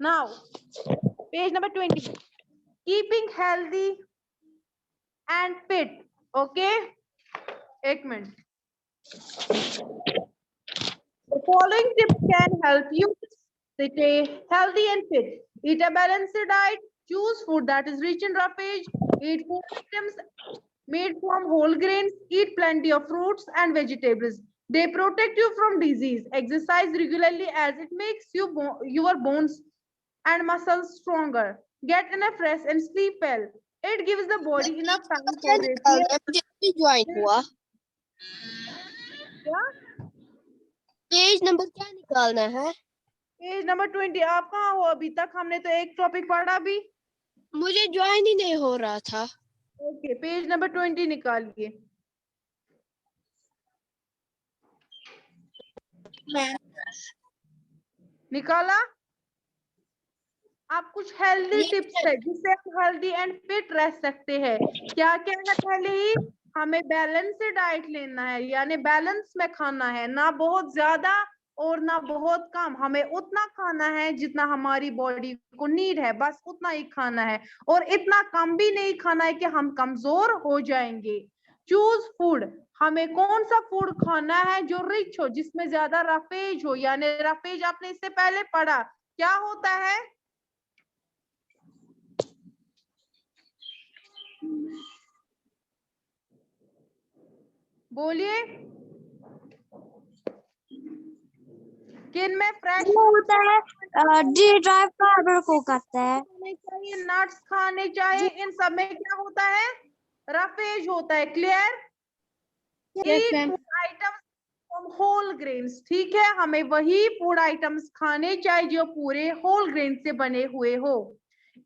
Now, page number 20. Keeping healthy and fit. Okay? एक minute. The following tips can help you stay healthy and fit. Eat a balanced diet. Choose food that is rich in roughage. Eat food items made from whole grains. Eat plenty of fruits and vegetables. They protect you from disease. Exercise regularly as it makes your bones and muscles stronger. Get enough rest and sleep well. It gives the body enough time for repair. मुझे join हुआ. क्या? Page number क्या निकालना है? Page number 20. आप कहाँ हो अभी तक? हमने तो एक टॉपिक पढ़ा भी. मुझे ज्वाइन ही नहीं हो रहा था. ओके, पेज नंबर 20 निकालिए. निकाला? आप कुछ हेल्दी टिप्स है जिससे हम हेल्दी एंड फिट रह सकते हैं. क्या क्या है? पहले ही हमें बैलेंस डाइट लेना है, यानी बैलेंस में खाना है, ना बहुत ज्यादा और ना बहुत कम. हमें उतना खाना है जितना हमारी बॉडी को नीड है, बस उतना ही खाना है. और इतना कम भी नहीं खाना है कि हम कमजोर हो जाएंगे. Choose food. हमें कौन सा फूड खाना है जो रिच हो, जिसमें ज्यादा रफेज हो. यानी रफेज आपने इससे पहले पढ़ा क्या होता है? बोलिए. किन में फ्रेश होता है, ड्राई फाइबर को कहते हैं. चाहिए, नट्स खाने चाहिए. इन सब में क्या होता है? रफेज होता है. Clear? Items from whole grains. ठीक है, हमें वही फूड आइटम्स खाने चाहिए जो पूरे होल ग्रेन से बने हुए हो.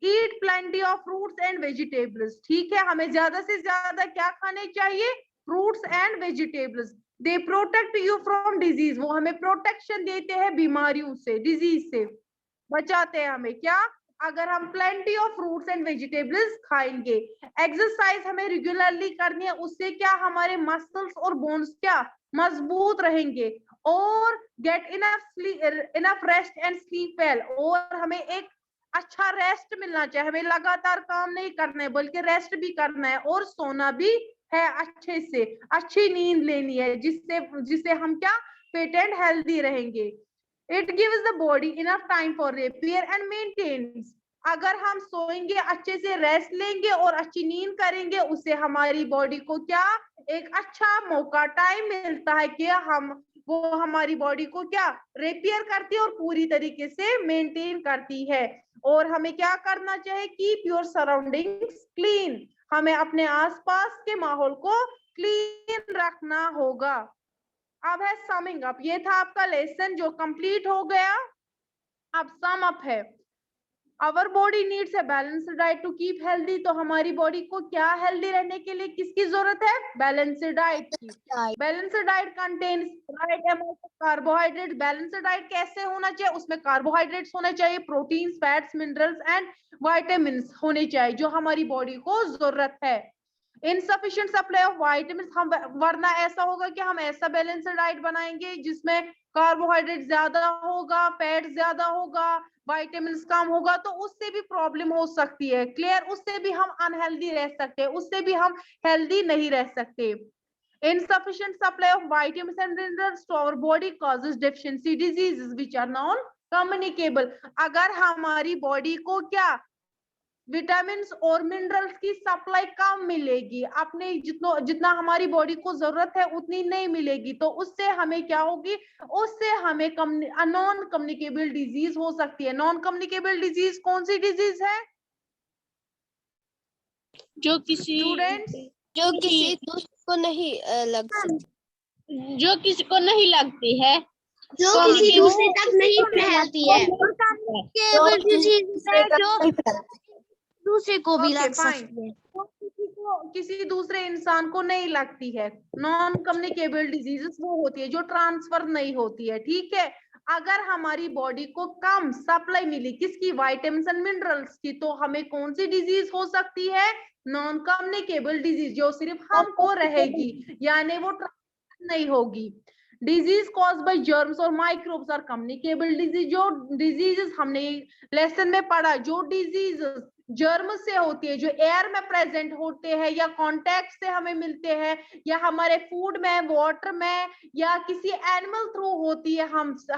Eat plenty of fruits and vegetables. ठीक है, हमें ज्यादा से ज्यादा क्या खाने चाहिए? Fruits and vegetables. They protect you from disease. वो हमें प्रोटेक्शन देते हैं बीमारियों से, डिजीज से बचाते हैं हमें. क्या? अगर हम plenty of fruits and vegetables खाएंगे. एक्सरसाइज हमें रेगुलरली करनी है. उससे क्या? हमारे मसल्स और बोन्स क्या? मजबूत रहेंगे. और get enough rest and sleep well. और हमें एक अच्छा रेस्ट मिलना चाहिए. हमें लगातार काम नहीं करना है, बल्कि रेस्ट भी करना है और सोना भी है. अच्छे से अच्छी नींद लेनी है, जिससे जिससे हम क्या? फिट एंड हेल्दी रहेंगे. It gives the body enough time for repair and maintenance. अगर हम सोएंगे, अच्छे से रेस्ट लेंगे और अच्छी नींद करेंगे, उससे हमारी बॉडी को क्या? एक अच्छा मौका, टाइम मिलता है कि वो हमारी बॉडी को क्या? रिपेयर करती है और पूरी तरीके से मेंटेन करती है. और हमें क्या करना चाहिए? Keep your surroundings clean. हमें अपने आसपास के माहौल को क्लीन रखना होगा. अब है समिंग अप. ये था आपका लेसन जो कंप्लीट हो गया. अब सम अप है. Our body needs a balanced diet to keep healthy. तो हमारी बॉडी को क्या हेल्दी रहने के लिए किसकी जरूरत है? बैलेंस्ड डाइट की. Balanced diet contains right amount of carbohydrate. Balanced diet कैसे होना चाहिए? उसमें कार्बोहाइड्रेट्स होने चाहिए, proteins, fats, minerals and vitamins होने चाहिए जो हमारी बॉडी को जरूरत है. Insufficient supply of vitamin. हम वरना ऐसा होगा कि हम ऐसा बैलेंस्ड डाइट बनाएंगे जिसमें कार्बोहाइड्रेट ज्यादा होगा, फैट ज्यादा होगा, विटामिन कम होगा, तो उससे भी प्रॉब्लम हो सकती है. क्लियर? उससे भी हम अनहेल्दी रह सकते हैं, उससे भी हम हेल्दी नहीं रह सकते. Insufficient supply of vitamins and minerals to our body causes deficiency diseases which are non-communicable. अगर हमारी बॉडी को क्या? विटामिन और मिनरल्स की सप्लाई कम मिलेगी, अपने जितना हमारी बॉडी को जरूरत है उतनी नहीं मिलेगी, तो उससे हमें क्या होगी? उससे हमें नॉन कम्युनिकेबल डिजीज हो सकती है. नॉन कम्युनिकेबल डिजीज कौन सी डिजीज है? जो किसी दूसरे को नहीं लग सकती, जो किसी को नहीं लगती है, जो किसी दूसरे तक नहीं फैलती है. जो दूसरे को भी लग सकती है. किसी दूसरे इंसान को नहीं लगती है. नॉन कम्युनिकेबल डिजीजेस वो होती है जो ट्रांसफर नहीं होती है. ठीक है, अगर हमारी बॉडी को कम सप्लाई मिली किसकी? विटामिन्स एंड मिनरल्स की, तो हमें कौन सी डिजीज हो सकती है? नॉन कम्युनिकेबल डिजीज, जो सिर्फ हमको रहेगी, यानी वो ट्रांसफर नहीं होगी. डिजीज कॉज बाय जर्म्स और माइक्रोब्स आर कम्युनिकेबल डिजीज। जो डिजीजेस हमने लेसन में पढ़ा, जो डिजीजेस जर्म से होती है, जो एयर में प्रेजेंट होते हैं या कांटेक्ट से हमें मिलते हैं या हमारे फूड में, वाटर में या किसी एनिमल थ्रू होती है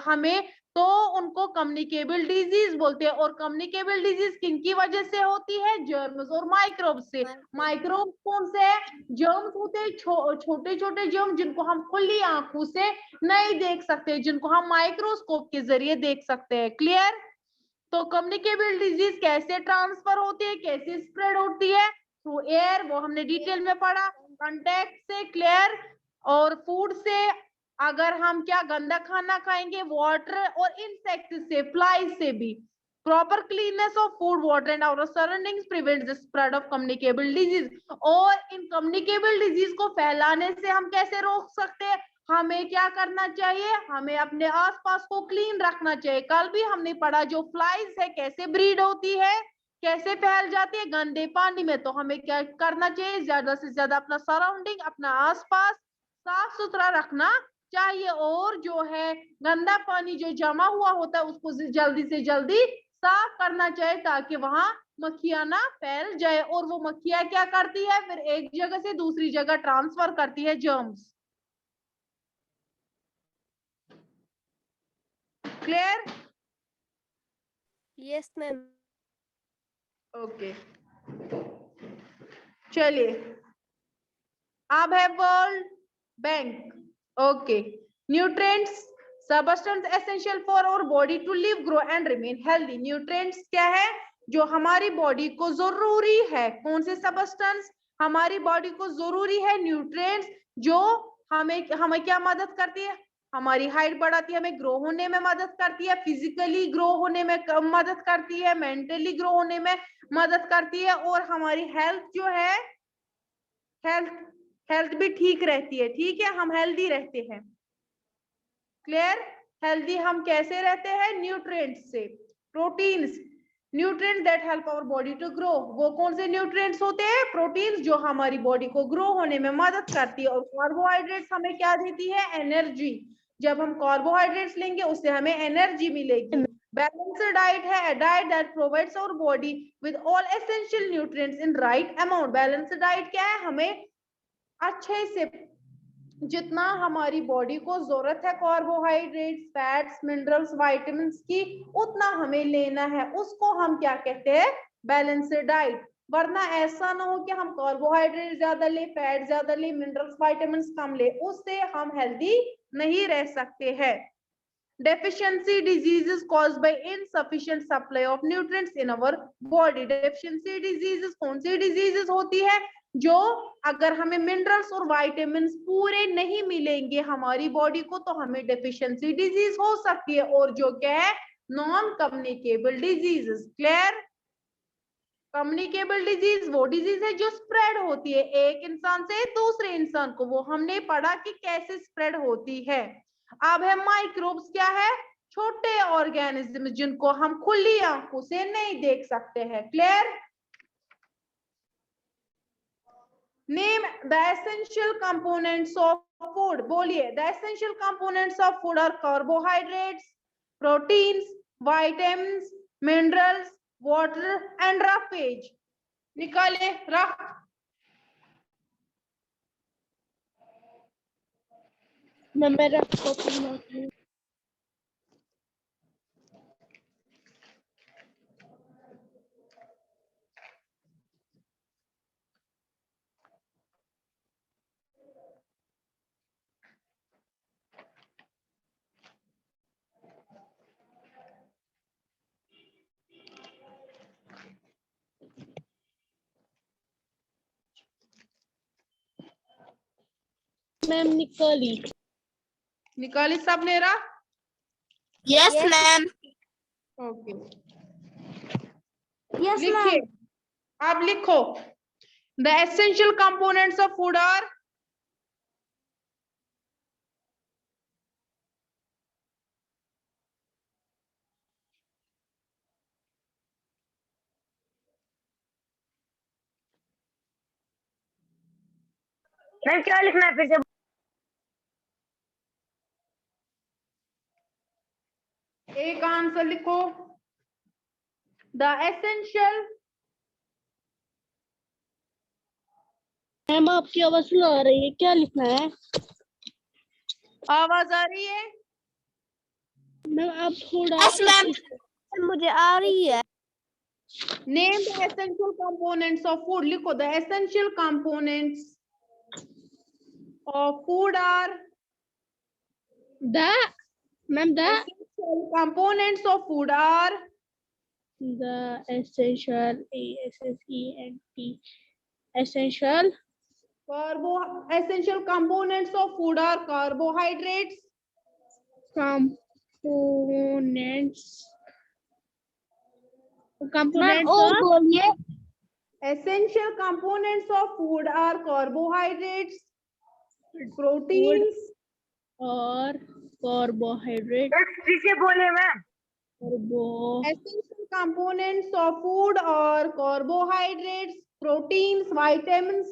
हमें, तो उनको कम्युनिकेबल डिजीज बोलते हैं। और कम्युनिकेबल डिजीज किनकी वजह से होती है? जर्म्स और माइक्रोब्स से। माइक्रोब्स कौन से है? जर्म्स होते हैं छोटे छोटे जर्म जिनको हम खुली आंखों से नहीं देख सकते, जिनको हम माइक्रोस्कोप के जरिए देख सकते हैं। क्लियर? तो कम्युनिकेबल डिजीज कैसे ट्रांसफर होती है, कैसे स्प्रेड होती है? थ्रू एयर, वो हमने डिटेल में पढ़ा। कांटेक्ट से, क्लियर। और फूड से, अगर हम क्या गंदा खाना खाएंगे, वाटर और इंसेक्ट से, फ्लाई से भी। Proper cleanness of food, water and our surroundings prevents the spread of communicable disease. और इन कम्युनिकेबल डिजीज को फैलाने से हम कैसे रोक सकते हैं? हमें क्या करना चाहिए? हमें अपने आसपास को क्लीन रखना चाहिए। कल भी हमने पढ़ा, जो फ्लाइज है कैसे ब्रीड होती है, कैसे फैल जाती है? गंदे पानी में। तो हमें क्या करना चाहिए? ज्यादा से ज्यादा अपना सराउंडिंग, अपना आसपास साफ सुथरा रखना चाहिए। और जो है गंदा पानी जो जमा हुआ होता है उसको जल्दी से जल्दी साफ करना चाहिए, ताकि वहां मक्खियां ना फैल जाए। और वो मक्खियां क्या करती है? फिर एक जगह से दूसरी जगह ट्रांसफर करती है germs. Clear? Yes ma'am. Okay, चलिए। अब है world bank. Okay, nutrients, substance essential for our body to live, grow and remain healthy. Nutrients क्या है? जो हमारी बॉडी को जरूरी है। कौन से सबस्टेंस हमारी बॉडी को जरूरी है? न्यूट्रिएंट्स, जो हमें हमें क्या मदद करती है? हमारी हाइट बढ़ाती है, हमें ग्रो होने में मदद करती है, फिजिकली ग्रो होने में मदद करती है, मेंटली ग्रो होने में मदद करती है, और हमारी हेल्थ जो है, हेल्थ हेल्थ भी ठीक रहती है। ठीक है, हम हेल्दी रहते हैं। क्लियर? हेल्दी हम कैसे रहते हैं? न्यूट्रिएंट्स से। Proteins, nutrients that help our body to grow. वो कौन से न्यूट्रिएंट्स होते हैं? प्रोटीन्स, जो हमारी बॉडी को ग्रो होने में मदद करती है। और कार्बोहाइड्रेट्स हमें क्या देती है? एनर्जी। जब हम कार्बोहाइड्रेट्स लेंगे उससे हमें एनर्जी मिलेगी। बैलेंस्ड डाइट है a diet that provides our body with all essential nutrients in right amount। Balanced diet क्या है? हमें अच्छे से जितना हमारी बॉडी को जरूरत है कार्बोहाइड्रेट्स, फैट्स, मिनरल्स, विटामिन्स की, उतना हमें लेना है। उसको हम क्या कहते हैं? Balanced diet. वरना ऐसा ना हो कि हम कार्बोहाइड्रेट ज्यादा ले, फैट ज्यादा ले, मिनरल्स विटामिन्स कम ले, उससे हम हेल्दी नहीं रह सकते हैं। Deficiency diseases caused by insufficient supply of nutrients in our body। Deficiency diseases कौन सी diseases होती है? जो अगर हमें मिनरल्स और विटामिन्स पूरे नहीं मिलेंगे हमारी बॉडी को, तो हमें डेफिशिएंसी डिजीज हो सकती है। और जो क्या है? Non communicable diseases. Clear? Communicable disease वो डिजीज है जो स्प्रेड होती है एक इंसान से दूसरे इंसान को। वो हमने पढ़ा कि कैसे स्प्रेड होती है। अब है माइक्रोब्स। क्या है? छोटे ऑर्गेनिज्म जिनको हम खुली आंखों से नहीं देख सकते हैं। Clear? Name the essential components of food. बोलिए, the essential components of food are carbohydrates, proteins, vitamins, minerals, water and roughage. निकाले rough. Number of copy. Ma'am निकाली। निकाली सबने रफ? Yes ma'am. ओके, यस लिखिए। आप लिखो, the essential components of food are. Ma'am क्या लिखना है फिर से? आंसर लिखो। द एसेंशियल, मैम आपकी आवाज सुना रही है, क्या लिखना है? आवाज आ रही है? मैम आप थोड़ा यस मैम, मुझे आ रही है। Name the essential components of food. लिखो, the essential components of food are, the ma'am the essential components of food are, essential essential essential components of food are carbohydrates, components ma'am of और बोलिए। essential components of food are carbohydrates, proteins, और carbohydrate, किसे बोले ma'am? essential components of food are carbohydrates, proteins, vitamins,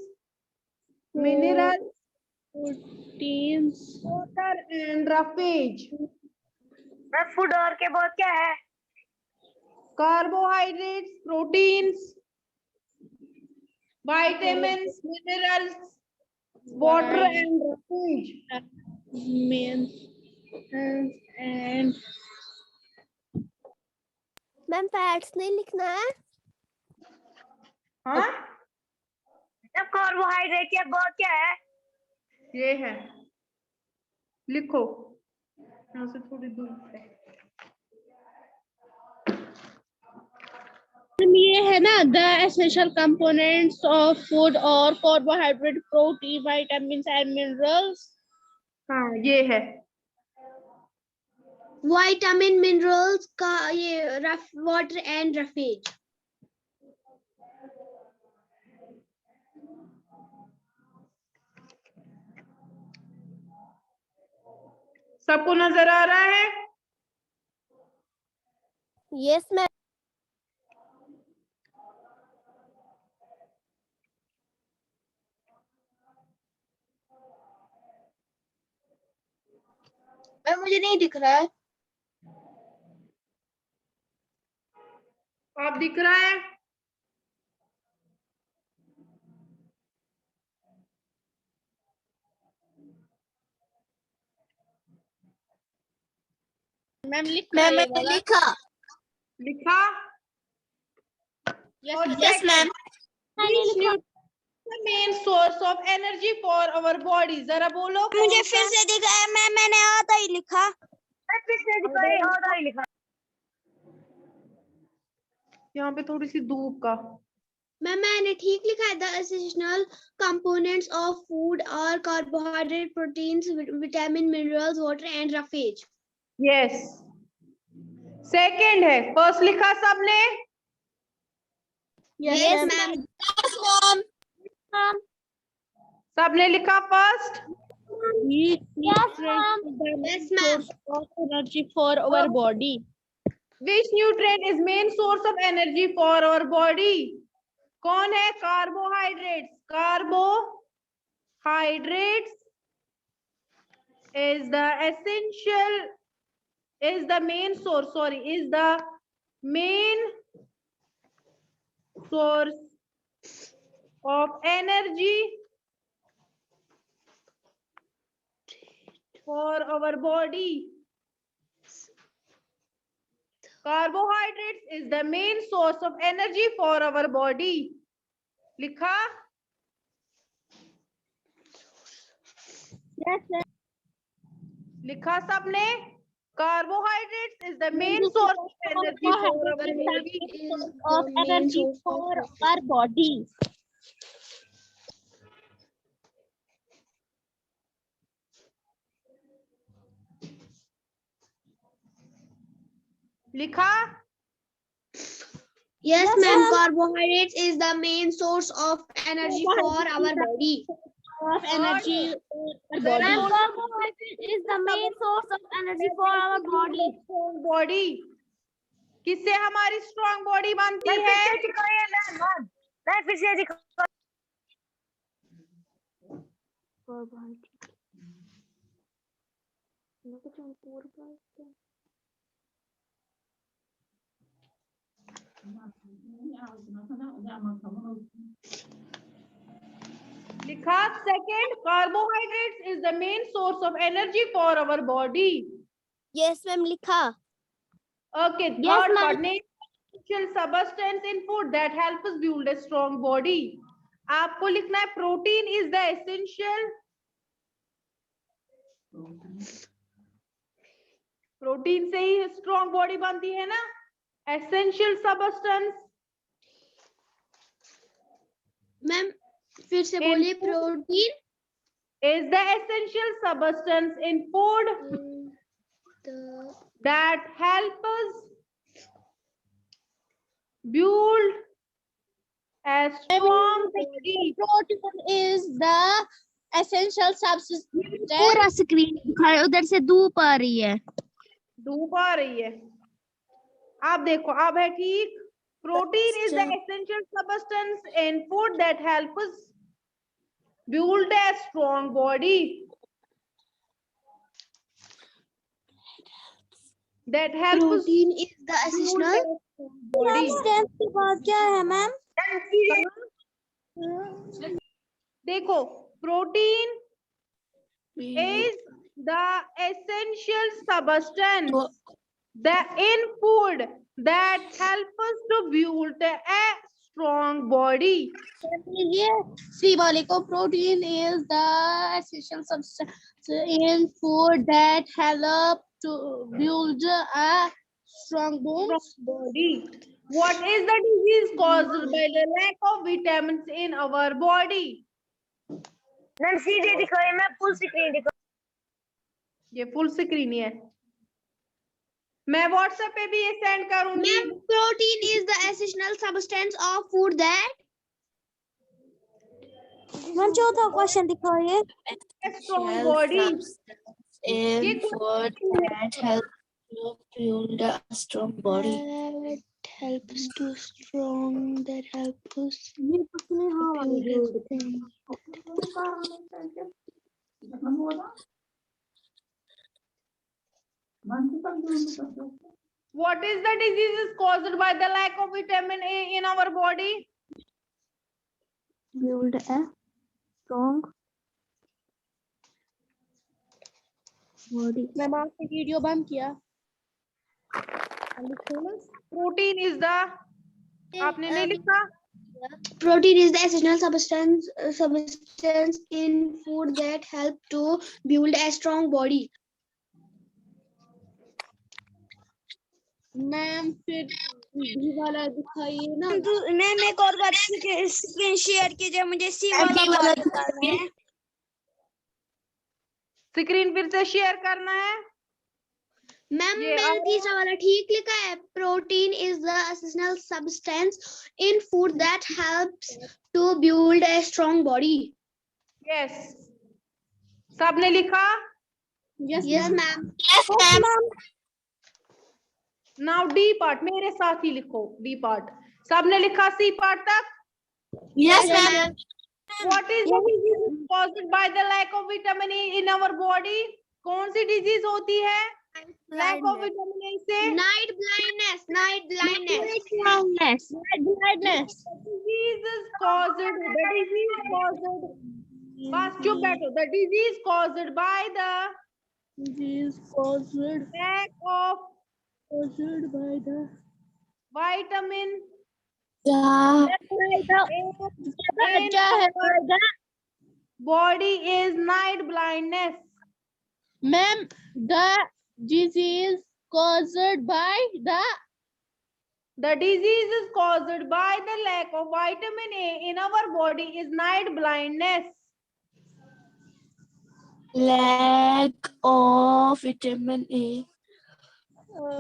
minerals, proteins, water and roughage. Ma'am food और के बाद क्या है? Carbohydrates, proteins, vitamins, minerals, water and roughage. and ma'am fats नहीं लिखना है? हाँ, जब कार्बोहाइड्रेट के बाद क्या है? ये है, लिखो यहाँ से थोड़ी दूर पे। ये है ना, the essential components of food और carbohydrate, protein, vitamin and minerals. हाँ, ये है। विटामिन मिनरल्स का ये वाटर एंड रफेज। सबको नजर आ रहा है? Yes ma'am. मुझे नहीं दिख रहा है। आप दिख रहा है? मैम मैंने लिखा। लिखा? Yes ma'am. Main source of energy for our body, जरा बोलो। मुझे फिर से दिखा है मैम, मैंने आधा ही लिखा। फिर से दिखा है, आधा ही लिखा। यहाँ पे थोड़ी सी धूप का। मैम मैंने ठीक लिखा है। The essential components of food are carbohydrate, proteins, vitamin, minerals, water and roughage. Yes, second है। फर्स्ट लिखा सबने? Yes ma'am. Yes ma'am. सबने लिखा first? Yes ma'am. Yes ma'am. Energy for our body. Which nutrient is main source of energy for our body? कौन है? Carbohydrates. Carbohydrates is the essential, is the main source, sorry, is the main source of energy for our body. Carbohydrates is the main source of energy for our body. लिखा? Yes ma'am. लिखा सबने? Carbohydrates is the main source of energy for our body. of energy for our body. लिखा? Yes ma'am. Carbohydrates is the main source of energy for our body. Of energy for our Ma'am, body. carbohydrate is the main source of energy for our body. Strong body. किससे हमारी strong body बनती है? मैं फिर से दिखा। लिखा second, carbohydrates is the main source of energy for our body. Yes ma'am लिखा. Okay, third part, name essential substance in food that help us build a strong body. आपको लिखना है protein is the essential. Protein से ही strong body बनती है ना. Essential substance. Ma'am फिर से बोलिए. Protein is the essential substance in food that help us build a strong body. Protein is the essential substance. पूरा स्क्रीन दिखाए, उधर से धूप आ रही है. धूप आ रही है. आप देखो अब है ठीक. Protein is the essential substance in food that help us build a strong body. That helps us protein is the essential. body. की बात क्या है मैम? देखो protein is the essential substance that in food that help us to build a strong body. C वाले को protein is the essential substance in food that help to build a strong bones. Body. What is the disease caused by the lack of vitamins in our body? Ma'am सीधे दिखाइए, मैं full screen दिखा. ये full screen ही है. मैं WhatsApp पे भी ये सेंड करूंगी. Ma'am protein is the essential substance of food that. Ma'am चौथा क्वेश्चन दिखाइए. Strong body. in food that help to build a strong body. That helps to strong. That helps us. What is the diseases caused by the lack of vitamin A in our body? Build a strong body. Ma'am आपने video बंद किया. Protein is the. आपने नहीं लिखा. Protein is the essential substance in food that help to build a strong body. Ma'am फिर B वाला दिखाइए ना. मैम एक और बात स्क्रीन शेयर कीजिए, मुझे सी वाला दिखाना है. स्क्रीन फिर से शेयर करना है. मैम ये मैंने तीसरा वाला ठीक लिखा है. Protein is the essential substance in food that helps to build a strong body. Yes. सबने लिखा. Yes ma'am. Yes ma'am. Now D part मेरे साथ ही लिखो. D part. सबने लिखा C part तक. Yes ma'am. What is the disease caused by the lack of vitamin A in our body? कौन सी disease होती है lack of vitamin A से? Night blindness. Night blindness. Blindness. Disease is caused. The disease caused. बस चुप बैठो. The disease caused by the Disease caused lack of by the vitamin body is night blindness. Ma'am, the disease caused by The disease is caused by the lack of vitamin A in our body is night blindness. lack of vitamin A.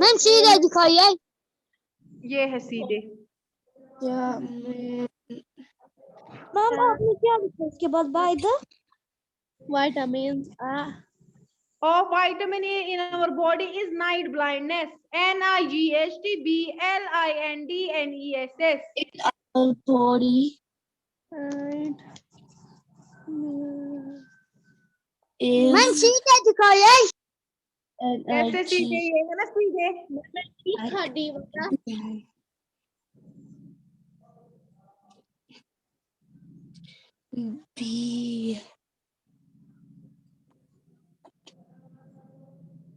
Ma'am सीधे दिखाइए. ये है सीधे. Ma'am आपने क्या लिखा इसके बाद? By the Vitamins Of vitamin A in our body is night blindness. NIGHTBLINDNESS. our body is ma'am सीधे दिखाइए. ऐसे सीधे ये है ना सीधे. B.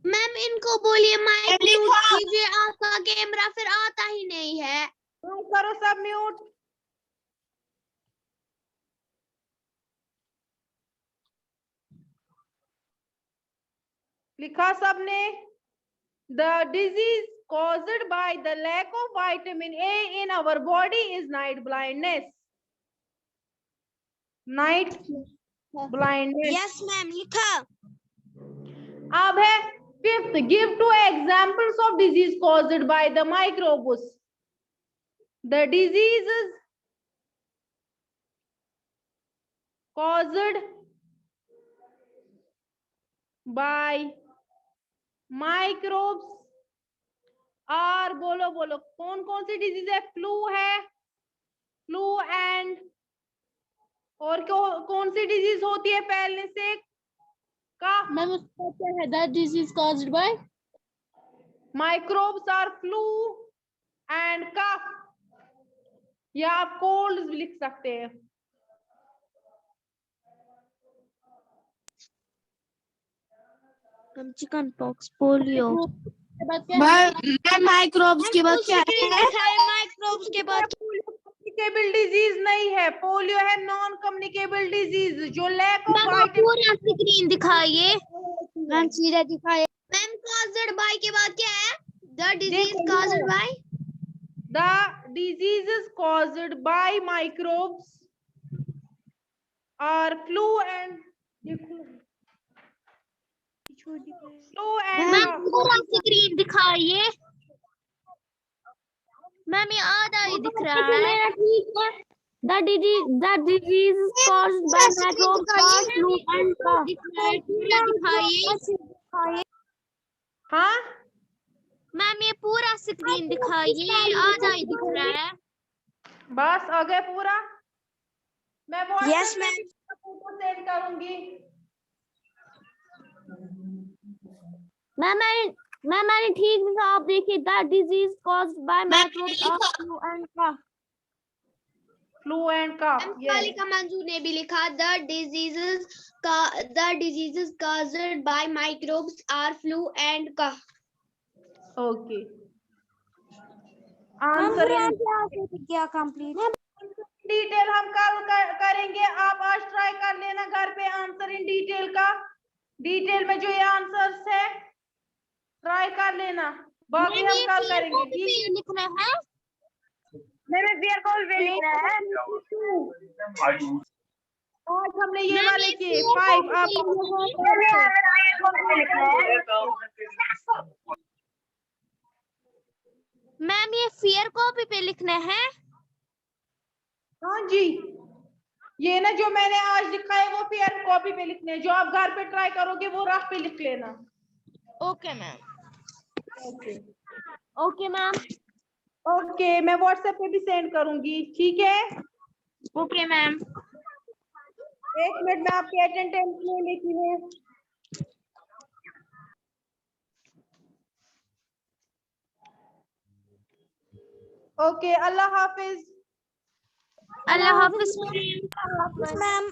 मैम इनको बोलिए माइक म्यूट कीजिए, आपका कैमरा फिर आता ही नहीं है। करो सब म्यूट। लिखा सबने? The disease caused by the lack of vitamin A in our body is night blindness. Night blindness. Yes ma'am लिखा। अब है fifth, give two examples of disease caused by the microbes. The diseases caused by microbes are, बोलो बोलो कौन कौन सी disease है? Flu है, flu and और कौन सी डिजीज होती है पहले से? कफ। मैम उसका क्या है? That disease caused by microbes are flu and cough, या आप कोल्ड भी लिख सकते हैं। Chicken pox, polio. के बाद क्या है? माइक्रोब्स के बाद क्या है? माइक्रोब्स के बाद कम्युनिकेबल डिजीज नहीं है, पोलियो है नॉन कम्युनिकेबल डिजीज जो लैक ऑफ पूरा विटामिन। स्क्रीन दिखाइए। मैम सीधा दिखाइए। मैम caused by के बाद क्या है? The disease caused by The diseases caused by microbes are flu and ma'am पूरा स्क्रीन दिखाइए। मैम ये आधा ही दिख रहा है। The disease is caused by microbes are flu and cough. पूरा दिखाइए। हाँ मैम ये पूरा स्क्रीन दिखाइए, आधा ही दिख रहा है। बस आ गए पूरा। मैं Yes, WhatsApp पे फोटो सेंड करूंगी। मैंने ठीक लिखा, आप देखिए। That disease caused by microbes are flu and cough. Flu and cough. Salika Manju ने भी लिखा the diseases caused by microbes are flu and cough. Okay answer क्या कंप्लीट? डिटेल हम कल करेंगे। आप आज ट्राई कर लेना घर पे आंसर इन डिटेल का। डिटेल में जो ये आंसर्स है ट्राई कर लेना, बाकी हम कल करेंगे। ठीक है, लिखना है। मैंने बियर कॉल भी लिखना है। आज हमने ये वाले किए 5। आप मैम ये फेयर कॉपी पे लिखना है। हाँ जी, ये ना जो मैंने आज लिखा है वो फेयर कॉपी पे लिखने हैं, जो आप घर पे ट्राई करोगे वो रफ पे लिख लेना। Okay ma'am. Okay Okay, ma'am. Okay, मैं व्हाट्सएप पे भी सेंड करूंगी। ठीक है, ओके मैम। एक मिनट में आपकी अटेंडेंस ले लेती हूँ। ओके, अल्लाह हाफिज। अल्लाह हाफिज मैम।